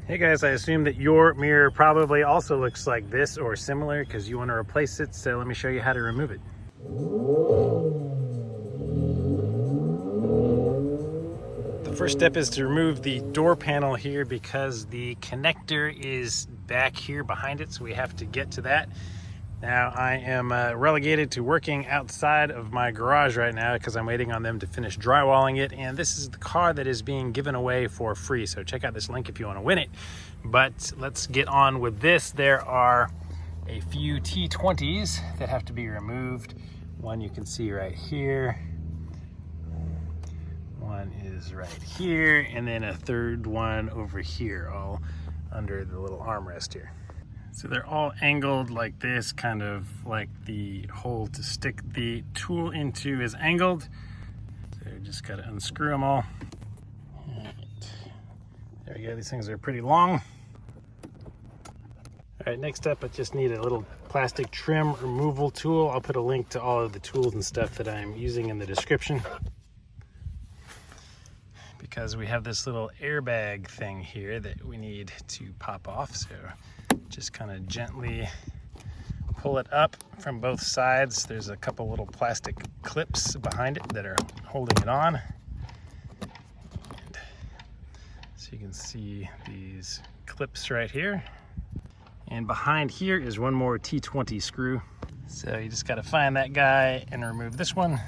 Hey guys, I assume that your mirror probably also looks like this or similar because you want to replace it, so let me show you how to remove it. The first step is to remove the door panel here because the connector is back here behind it, so we have to get to that. Now I am relegated to working outside of my garage right now because I'm waiting on them to finish drywalling it, and this is the car that is being given away for free, so check out this link if you want to win it. But let's get on with this. There are a few T20s that have to be removed. One you can see right here, one is right here, and then a third one over here, all under the little armrest here. So they're all angled like this, kind of like the hole to stick the tool into is angled. So you just gotta unscrew them all. All right. There we go, these things are pretty long. All right, next up, I just need a little plastic trim removal tool. I'll put a link to all of the tools and stuff that I'm using in the description. Because we have this little airbag thing here that we need to pop off. So just kind of gently pull it up from both sides. There's a couple little plastic clips behind it that are holding it on. And so you can see these clips right here. And behind here is one more T20 screw. So you just got to find that guy and remove this one.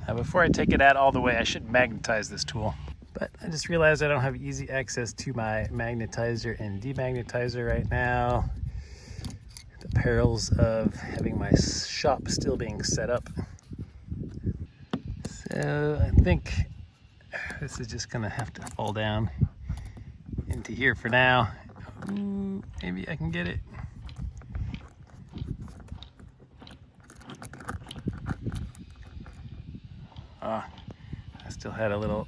Now before I take it out all the way, I should magnetize this tool. But I just realized I don't have easy access to my magnetizer and demagnetizer right now. The perils of having my shop still being set up. So I think this is just gonna have to fall down into here for now. Ooh, maybe I can get it. I still had a little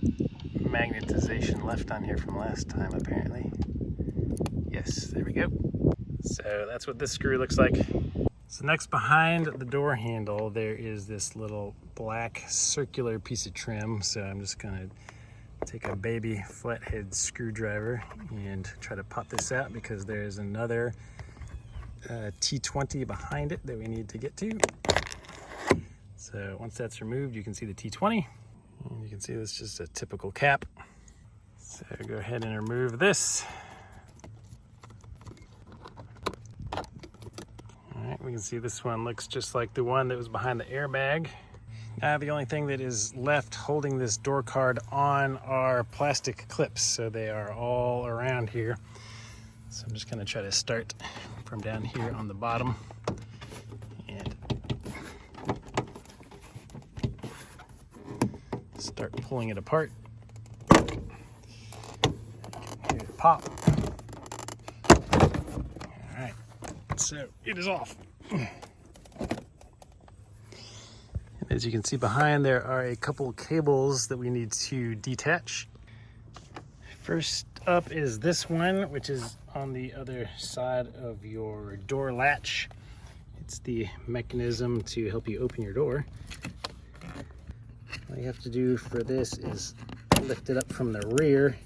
magnetization left on here from last time, apparently. Yes, there we go. So that's what this screw looks like. So next, behind the door handle, there is this little black circular piece of trim. So I'm just gonna take a baby flathead screwdriver and try to pop this out because there's another T20 behind it that we need to get to. So once that's removed, you can see the T20. And you can see this is just a typical cap. So go ahead and remove this. All right, we can see this one looks just like the one that was behind the airbag. Now the only thing that is left holding this door card on are plastic clips. So they are all around here. So I'm just gonna try to start from down here on the bottom. And start pulling it apart. Hear it pop. All right, so it is off. As you can see behind, there are a couple cables that we need to detach. First up is this one, which is on the other side of your door latch. It's the mechanism to help you open your door. All you have to do for this is lift it up from the rear.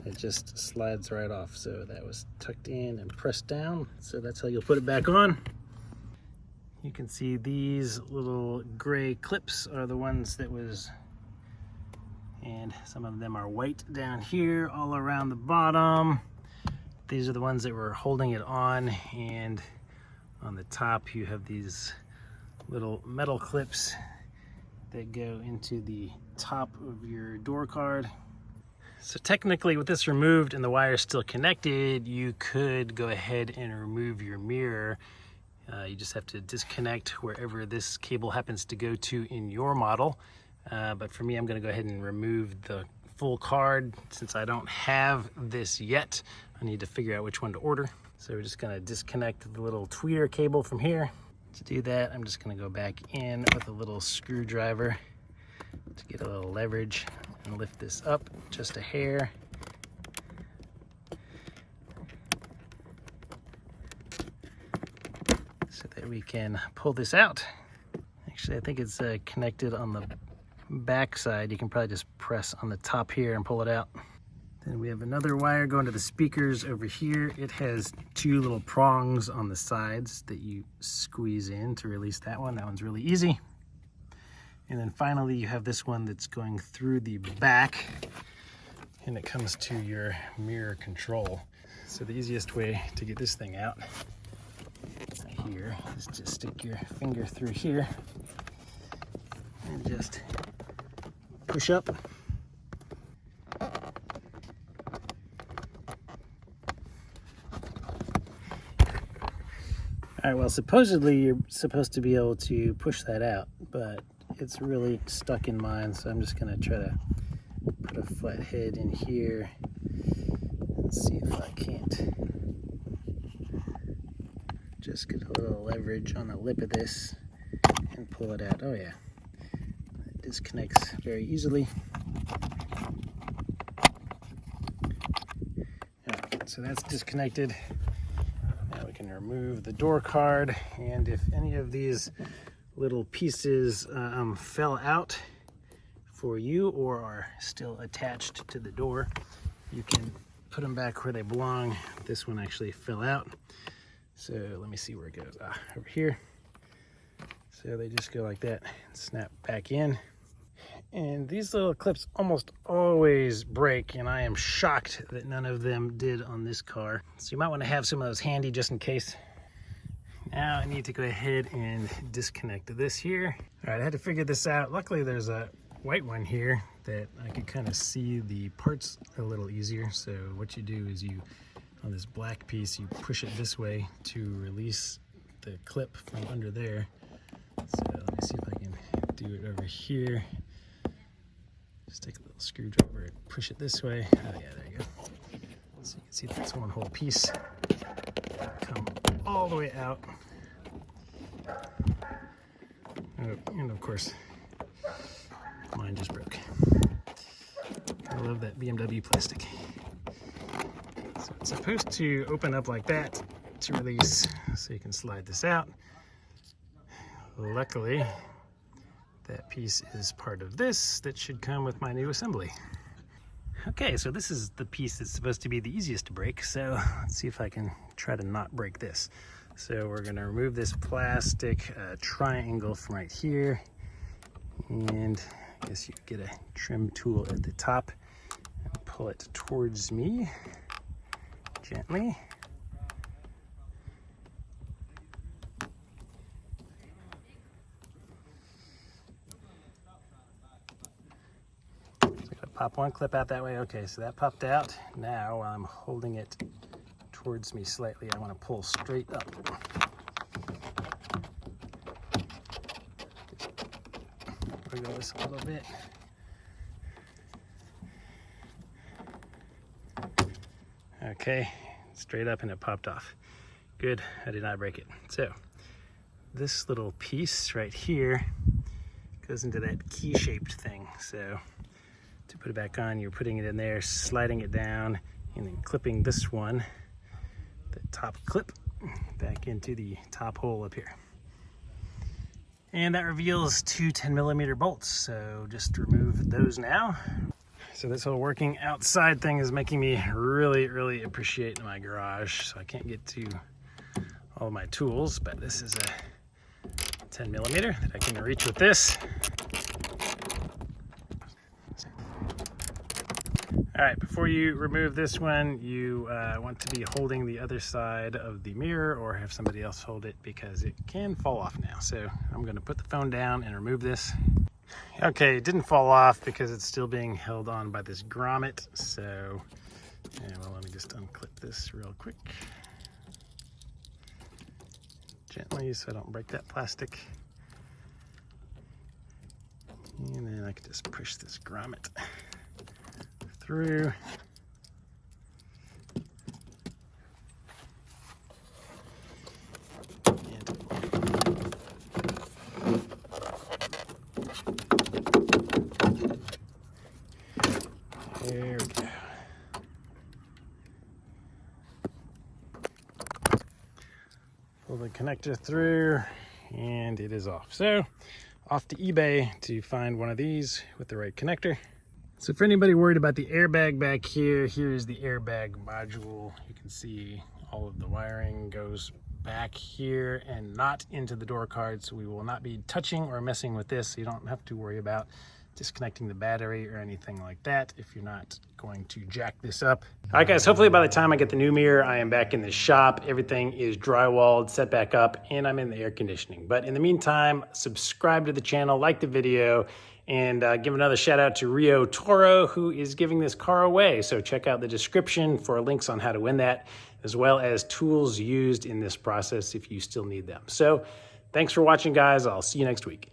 It just slides right off. So that was tucked in and pressed down. So that's how you'll put it back on. You can see these little gray clips are the ones that was, and some of them are white down here all around the bottom. These are the ones that were holding it on, and on the top you have these little metal clips that go into the top of your door card. So technically with this removed and the wire still connected, you could go ahead and remove your mirror. You just have to disconnect wherever this cable happens to go to in your model. But for me, I'm gonna go ahead and remove the full card. Since I don't have this yet, I need to figure out which one to order. So we're just gonna disconnect the little tweeter cable from here. To do that, I'm just gonna go back in with a little screwdriver to get a little leverage and lift this up just a hair. So that we can pull this out. Actually, I think it's connected on the back side. You can probably just press on the top here and pull it out. Then we have another wire going to the speakers over here. It has two little prongs on the sides that you squeeze in to release that one. That one's really easy. And then finally you have this one that's going through the back, and it comes to your mirror control. So the easiest way to get this thing out here is just stick your finger through here and just push up. All right, well, supposedly you're supposed to be able to push that out, but it's really stuck in mine, so I'm just gonna try to put a flat head in here and see if I can't just get a little leverage on the lip of this and pull it out. Oh yeah, it disconnects very easily. All right, so that's disconnected. Now we can remove the door card, and if any of these little pieces fell out for you or are still attached to the door, you can put them back where they belong. This one actually fell out, so let me see where it goes. Over here. So they just go like that and snap back in. And these little clips almost always break, and I am shocked that none of them did on this car. So you might want to have some of those handy just in case. Now I need to go ahead and disconnect this here. All right, I had to figure this out. Luckily there's a white one here that I could kind of see the parts a little easier. So what you do is you, on this black piece, you push it this way to release the clip from under there. So let me see if I can do it over here. Just take a little screwdriver and push it this way. Oh yeah, there you go. So you can see that's one whole piece. Come all the way out. And of course, mine just broke. I love that BMW plastic. So it's supposed to open up like that to release, so you can slide this out. Luckily, that piece is part of this that should come with my new assembly. Okay, so this is the piece that's supposed to be the easiest to break, so let's see if I can try to not break this. So we're going to remove this plastic triangle from right here, and I guess you could get a trim tool at the top and pull it towards me gently. Pop one clip out that way. Okay, so that popped out. Now while I'm holding it towards me slightly, I want to pull straight up. Wiggle this a little bit. Okay, straight up, and it popped off. Good, I did not break it. So this little piece right here goes into that key-shaped thing. So to put it back on, you're putting it in there, sliding it down, and then clipping this one, the top clip, back into the top hole up here. And that reveals two 10mm bolts, so just remove those now. So this whole working outside thing is making me really appreciate my garage. So I can't get to all my tools, but this is a 10mm that I can reach with this. All right, before you remove this one, you want to be holding the other side of the mirror or have somebody else hold it because it can fall off now. So I'm gonna put the phone down and remove this. Okay, it didn't fall off because it's still being held on by this grommet. So, yeah, well, let me just unclip this real quick. Gently so I don't break that plastic. And then I can just push this grommet through. There we go. Pull the connector through and it is off. So off to eBay to find one of these with the right connector. So for anybody worried about the airbag back here, here's the airbag module. You can see all of the wiring goes back here and not into the door card, so we will not be touching or messing with this. So you don't have to worry about disconnecting the battery or anything like that if you're not going to jack this up. All right guys, hopefully by the time I get the new mirror, I am back in the shop. Everything is drywalled, set back up, and I'm in the air conditioning. But in the meantime, subscribe to the channel, like the video, and give another shout out to RIOTORO, who is giving this car away. So check out the description for links on how to win that, as well as tools used in this process if you still need them. So thanks for watching guys. I'll see you next week.